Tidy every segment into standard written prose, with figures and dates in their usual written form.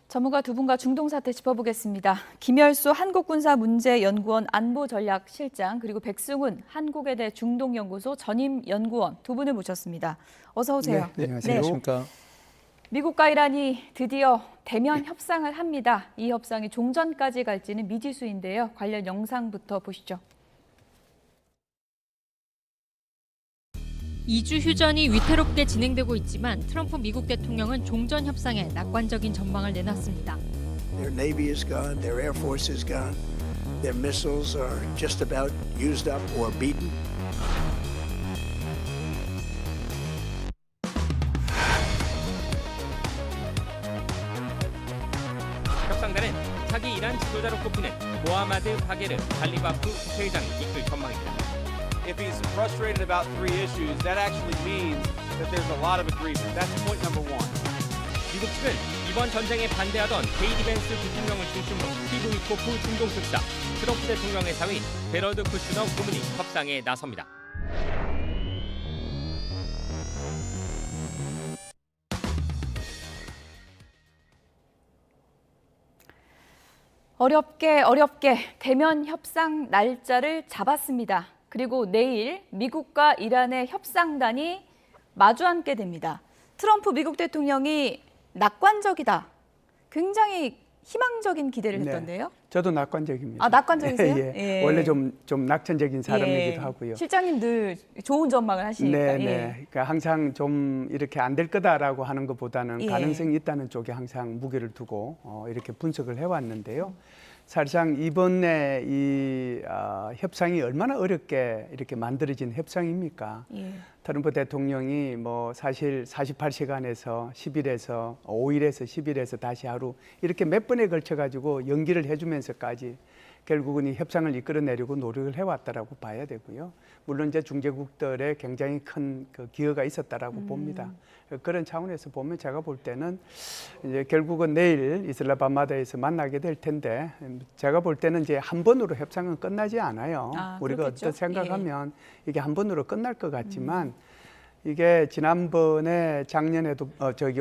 전문가 두 분과 중동 사태 짚어보겠습니다. 김열수 한국군사문제연구원 안보전략실장 그리고 백승훈 한국외대 중동연구소 전임연구원 두 분을 모셨습니다. 어서 오세요. 네, 안녕하십니까. 미국과 이란이 드디어 대면 협상을 합니다. 이 협상이 종전까지 갈지는 미지수인데요. 관련 영상부터 보시죠. 2주 휴전이 위태롭게 진행되고 있지만 트럼프 미국 대통령은 종전 협상에 낙관적인 전망을 내놨습니다. Their navy is gone, their air force is gone, their missiles are just about used up or beaten. 협상단은 차기 이란 지도자로 꼽히는 모하마드 바게르 갈리바프 국회의장이 이끌 전망입니다. If he's frustrated about three issues, that actually means that there's a lot of agreement. That's point number one. 미국 측은 이번 전쟁에 반대하던 제이디 벤스 부통령을 중심으로 스티브 위코프 중동 특사, 트럼프 대통령의 사위인 제러드 쿠슈너 고문이 협상에 나섭니다. 어렵게 대면 협상 날짜를 잡았습니다. 그리고 내일 미국과 이란의 협상단이 마주 앉게 됩니다. 트럼프 미국 대통령이 낙관적이다. 굉장히 희망적인 기대를 했던데요. 저도 낙관적입니다. 아, 낙관적이세요? 예. 원래 좀 낙천적인 사람이기도 하고요. 실장님 늘 좋은 전망을 하시니까. 네. 그러니까 항상 좀 이렇게 안 될 거다라고 하는 것보다는 가능성이 있다는 쪽에 항상 무게를 두고 이렇게 분석을 해왔는데요. 사실상 이번에 이 협상이 얼마나 어렵게 이렇게 만들어진 협상입니까? 트럼프 대통령이 뭐 사실 48시간에서 10일에서 5일에서 10일에서 다시 하루 이렇게 몇 번에 걸쳐 가지고 연기를 해주면서까지 결국은 이 협상을 이끌어내려고 노력을 해왔다라고 봐야 되고요. 물론 이제 중재국들의 굉장히 큰 그 기여가 있었다라고 봅니다. 그런 차원에서 보면 제가 볼 때는 이제 결국은 내일 이슬라마바드에서 만나게 될 텐데 제가 볼 때는 이제 한 번으로 협상은 끝나지 않아요. 우리가 어떤 생각하면 이게 한 번으로 끝날 것 같지만 이게 지난번에 작년에도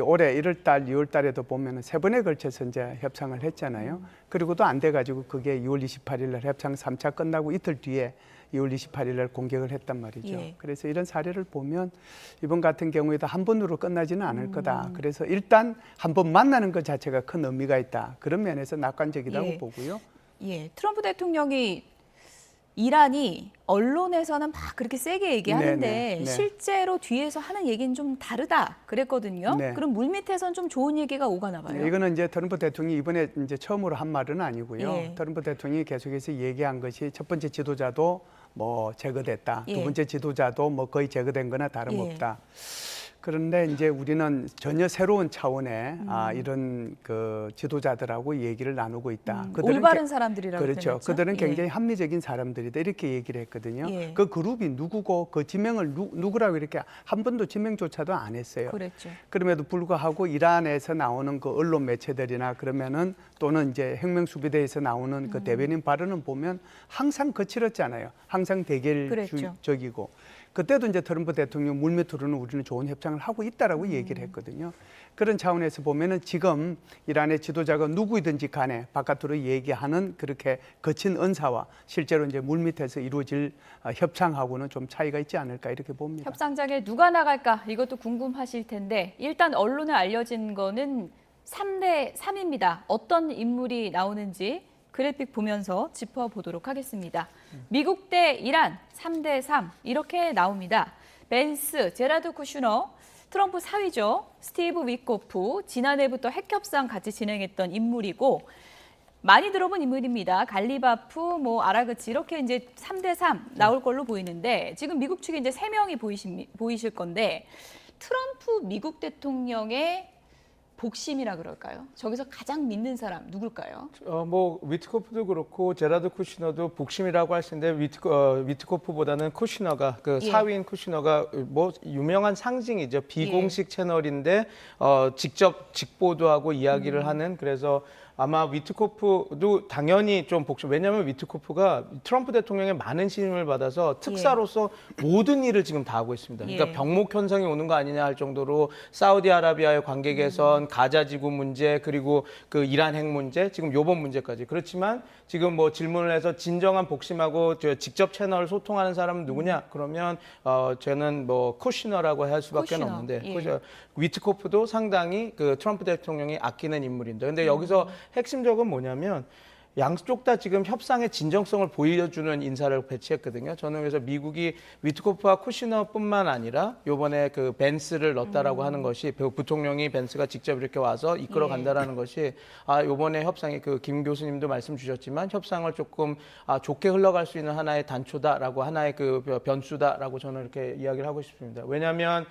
올해 1월달, 2월달에도 보면은 3번에 걸쳐서 이제 협상을 했잖아요. 그리고도 안 돼가지고 그게 2월 28일 날 협상 3차 끝나고 이틀 뒤에 2월 28일 날 공격을 했단 말이죠. 그래서 이런 사례를 보면 이번 같은 경우에도 한 번으로 끝나지는 않을 거다. 그래서 일단 한 번 만나는 것 자체가 큰 의미가 있다. 그런 면에서 낙관적이라고 보고요. 트럼프 대통령이 이란이 언론에서는 막 그렇게 세게 얘기하는데 실제로 뒤에서 하는 얘기는 좀 다르다 그랬거든요. 그럼 물밑에서는 좀 좋은 얘기가 오가나 봐요. 이거는 이제 트럼프 대통령이 이번에 이제 처음으로 한 말은 아니고요. 트럼프 대통령이 계속해서 얘기한 것이 첫 번째 지도자도 뭐 제거됐다. 두 번째 지도자도 뭐 거의 제거된 거나 다름없다. 그런데 이제 우리는 전혀 새로운 차원의 이런 그 지도자들하고 얘기를 나누고 있다. 올바른 사람들이라고 그렇죠. 표현했죠? 그들은 굉장히 합리적인 사람들이다. 이렇게 얘기를 했거든요. 그 그룹이 누구고 그 지명을 누구라고 이렇게 한 번도 지명조차도 안 했어요. 그랬죠. 그럼에도 불구하고 이란에서 나오는 그 언론 매체들이나 그러면은 또는 이제 혁명수비대에서 나오는 그 대변인 발언을 보면 항상 거칠었잖아요. 항상 대결적이고. 그때도 이제 트럼프 대통령 물밑으로는 우리는 좋은 협상을 하고 있다라고 얘기를 했거든요. 그런 차원에서 보면은 지금 이란의 지도자가 누구이든지 간에 바깥으로 얘기하는 그렇게 거친 언사와 실제로 이제 물밑에서 이루어질 협상하고는 좀 차이가 있지 않을까 이렇게 봅니다. 협상장에 누가 나갈까 이것도 궁금하실 텐데 일단 언론에 알려진 거는 3대 3입니다. 어떤 인물이 나오는지 그래픽 보면서 짚어보도록 하겠습니다. 미국 대 이란 3대 3 이렇게 나옵니다. 벤스, 제라드 쿠슈너, 트럼프 사위죠. 스티브 위코프, 지난해부터 핵협상 같이 진행했던 인물이고 많이 들어본 인물입니다. 갈리바프, 뭐 아라그치 이렇게 이제 3대 3 나올 걸로 보이는데 지금 미국 측에 이제 3명이 보이실 건데 트럼프 미국 대통령의 복심이라 그럴까요? 저기서 가장 믿는 사람 누굴까요? 뭐 위트코프도 그렇고 제라드 쿠시너도 복심이라고 할 수 있는데 위트코프보다는 쿠시너가 그 사위인 쿠시너가 뭐 유명한 상징이죠. 비공식 채널인데 직접 직보도하고 이야기를 하는 그래서 아마 위트코프도 당연히 좀 복심. 왜냐하면 위트코프가 트럼프 대통령의 많은 신임을 받아서 특사로서 모든 일을 지금 다 하고 있습니다. 그러니까 병목 현상이 오는 거 아니냐 할 정도로 사우디아라비아의 관계 개선, 가자 지구 문제 그리고 그 이란 핵 문제 지금 요번 문제까지 그렇지만 지금 뭐 질문을 해서 진정한 복심하고 직접 채널 소통하는 사람은 누구냐? 그러면 저는 뭐 쿠시너라고 할 수밖에 쿠시너, 없는데 예. 위트코프도 상당히 그 트럼프 대통령이 아끼는 인물인데 근데 여기서 핵심적은 뭐냐면 양쪽 다 지금 협상의 진정성을 보여주는 인사를 배치했거든요. 저는 그래서 미국이 위트코프와 쿠시너뿐만 아니라 이번에 그 벤스를 넣었다라고 하는 것이 부통령이 벤스가 직접 이렇게 와서 이끌어 간다라는 것이 이번에 협상이 그 김 교수님도 말씀 주셨지만 협상을 조금 좋게 흘러갈 수 있는 하나의 단초다라고 하나의 그 변수다라고 저는 이렇게 이야기를 하고 싶습니다. 왜냐하면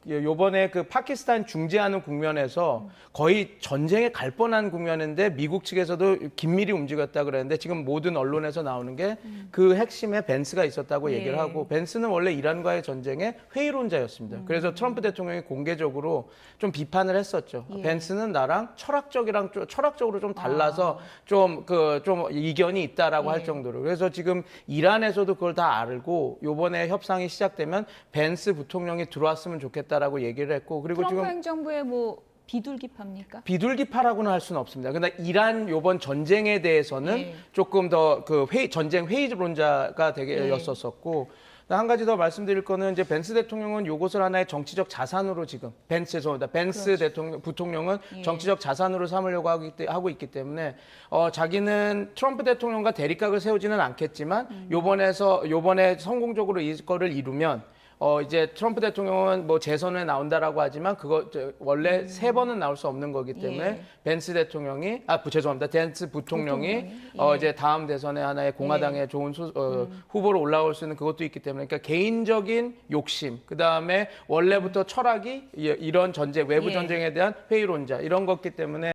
요번에 그 파키스탄 중재하는 국면에서 거의 전쟁에 갈 뻔한 국면인데 미국 측에서도 긴밀히 움직였다 그랬는데 지금 모든 언론에서 나오는 게 그 핵심에 벤스가 있었다고 얘기를 하고 벤스는 원래 이란과의 전쟁의 회의론자였습니다. 그래서 트럼프 대통령이 공개적으로 좀 비판을 했었죠. 벤스는 나랑 철학적으로 좀 달라서 좀 이견이 있다라고 할 정도로. 그래서 지금 이란에서도 그걸 다 알고 요번에 협상이 시작되면 벤스 부통령이 들어왔으면 좋겠다라고 얘기를 했고 그리고 트럼프 지금 행정부의 뭐 비둘기파입니까? 비둘기파라고는 할 수는 없습니다. 근데 이란 요번 전쟁에 대해서는 조금 더 그 전쟁 회의론자가 되게였었고 한 가지 더 말씀드릴 거는 이제 벤스 대통령은 요것을 하나의 정치적 자산으로 지금 벤스 대통령 부통령은 정치적 자산으로 삼으려고 하고 있기 때문에 자기는 트럼프 대통령과 대립각을 세우지는 않겠지만 요번에 성공적으로 이거를 이루면 이제 트럼프 대통령은 뭐 재선에 나온다라고 하지만 그거 원래 3번은 나올 수 없는 거기 때문에 벤스 대통령이 벤스 부통령이 이제 다음 대선에 하나의 공화당의 좋은 후보로 올라올 수 있는 그것도 있기 때문에 그러니까 개인적인 욕심 그다음에 원래부터 철학이 이런 외부 전쟁에 대한 회의론자 이런 거기 때문에